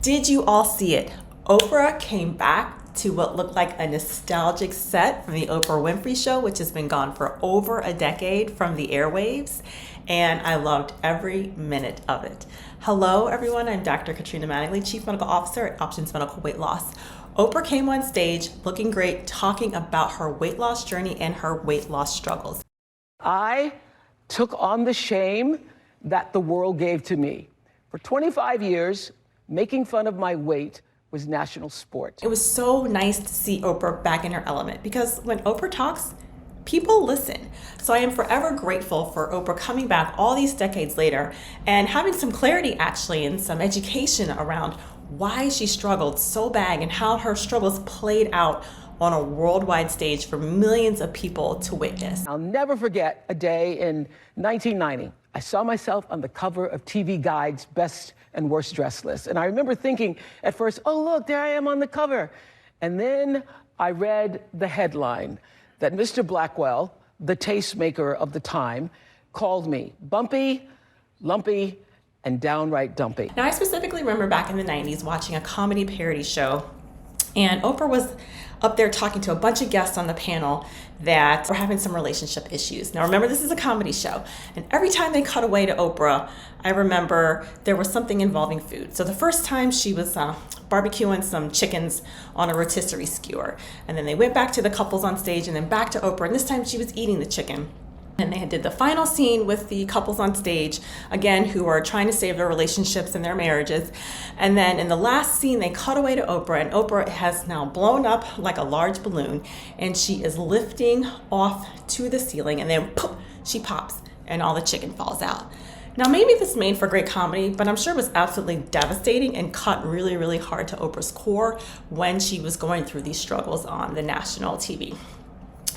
Did you all see it? Oprah came back to what looked like a nostalgic set from the Oprah Winfrey Show, which has been gone for over a decade from the airwaves, and I loved every minute of it. Hello, everyone. I'm Dr. Katrina Mattingly, Chief Medical Officer at Options Medical Weight Loss. Oprah came on stage looking great, talking about her weight loss journey and her weight loss struggles. I took on the shame that the world gave to me. For 25 years, making fun of my weight was national sport. It was so nice to see Oprah back in her element because when Oprah talks, people listen. So I am forever grateful for Oprah coming back all these decades later and having some clarity actually and some education around why she struggled so bad and how her struggles played out on a worldwide stage for millions of people to witness. I'll never forget a day in 1990. I saw myself on the cover of TV Guide's best and worst dress list. And I remember thinking at first, oh, look, there I am on the cover. And then I read the headline that Mr. Blackwell, the tastemaker of the time, called me bumpy, lumpy, and downright dumpy. Now, I specifically remember back in the 90s watching a comedy parody show, and Oprah was up there talking to a bunch of guests on the panel that were having some relationship issues. Now remember, this is a comedy show, and every time they cut away to Oprah, I remember there was something involving food. So the first time she was barbecuing some chickens on a rotisserie skewer, and then they went back to the couples on stage and then back to Oprah, and this time she was eating the chicken. And they did the final scene with the couples on stage, again, who are trying to save their relationships and their marriages. And then in the last scene, they cut away to Oprah, and Oprah has now blown up like a large balloon, and she is lifting off to the ceiling, and then poof, she pops, and all the chicken falls out. Now, maybe this made for great comedy, but I'm sure it was absolutely devastating and cut really, really hard to Oprah's core when she was going through these struggles on the national TV.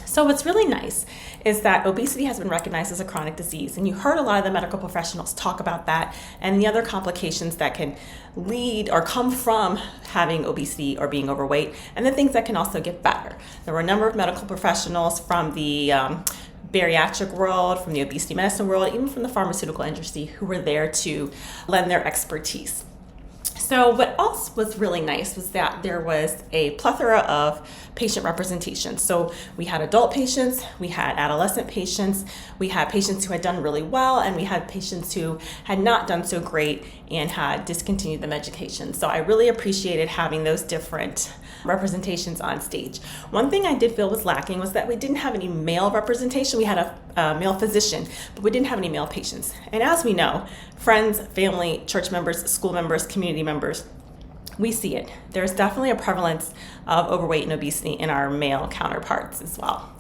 So what's really nice is that obesity has been recognized as a chronic disease, and you heard a lot of the medical professionals talk about that and the other complications that can lead or come from having obesity or being overweight, and the things that can also get better. There were a number of medical professionals from the bariatric world, from the obesity medicine world, even from the pharmaceutical industry who were there to lend their expertise. So what else was really nice was that there was a plethora of patient representation. So we had adult patients, we had adolescent patients, we had patients who had done really well, and we had patients who had not done so great and had discontinued the medication. So I really appreciated having those different representations on stage. One thing I did feel was lacking was that we didn't have any male representation. We had a male physician, but we didn't have any male patients. And as we know, friends, family, church members, school members, community members, we see it. There's definitely a prevalence of overweight and obesity in our male counterparts as well.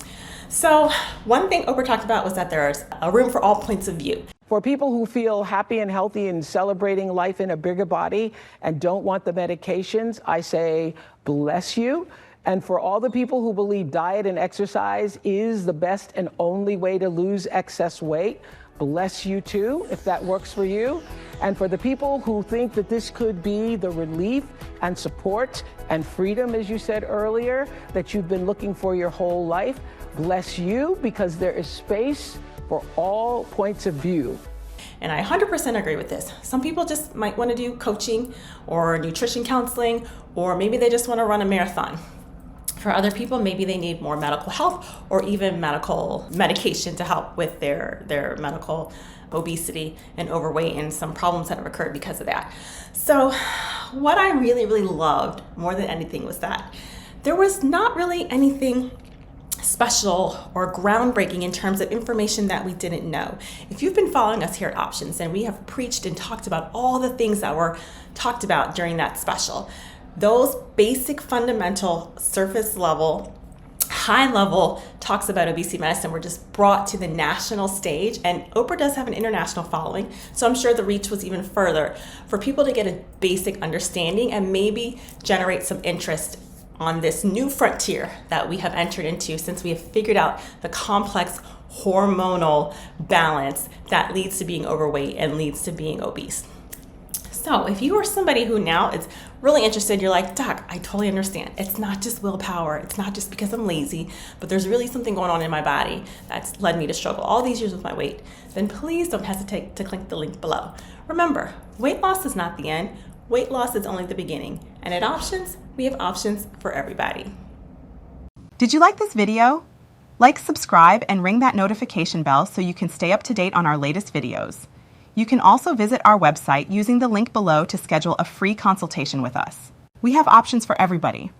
So one thing Oprah talked about was that there's a room for all points of view. For people who feel happy and healthy and celebrating life in a bigger body and don't want the medications, I say, bless you. And for all the people who believe diet and exercise is the best and only way to lose excess weight, bless you too, if that works for you. And for the people who think that this could be the relief and support and freedom, as you said earlier, that you've been looking for your whole life, bless you, because there is space for all points of view. And I 100% agree with this. Some people just might want to do coaching or nutrition counseling, or maybe they just want to run a marathon. For other people, maybe they need more medical help or even medical medication to help with their medical obesity and overweight and some problems that have occurred because of that. So what I really, really loved more than anything was that there was not really anything special or groundbreaking in terms of information that we didn't know. If you've been following us here at Options, and we have preached and talked about all the things that were talked about during that special, those basic fundamental surface level, high level talks about obesity medicine were just brought to the national stage, and Oprah does have an international following, so I'm sure the reach was even further for people to get a basic understanding and maybe generate some interest on this new frontier that we have entered into since we have figured out the complex hormonal balance that leads to being overweight and leads to being obese. So if you are somebody who now is really interested, you're like, Doc, I totally understand. It's not just willpower. It's not just because I'm lazy, but there's really something going on in my body that's led me to struggle all these years with my weight. Then please don't hesitate to click the link below. Remember, weight loss is not the end. Weight loss is only the beginning, and at Options, we have options for everybody. Did you like this video? Like, subscribe, and ring that notification bell so you can stay up to date on our latest videos. You can also visit our website using the link below to schedule a free consultation with us. We have options for everybody.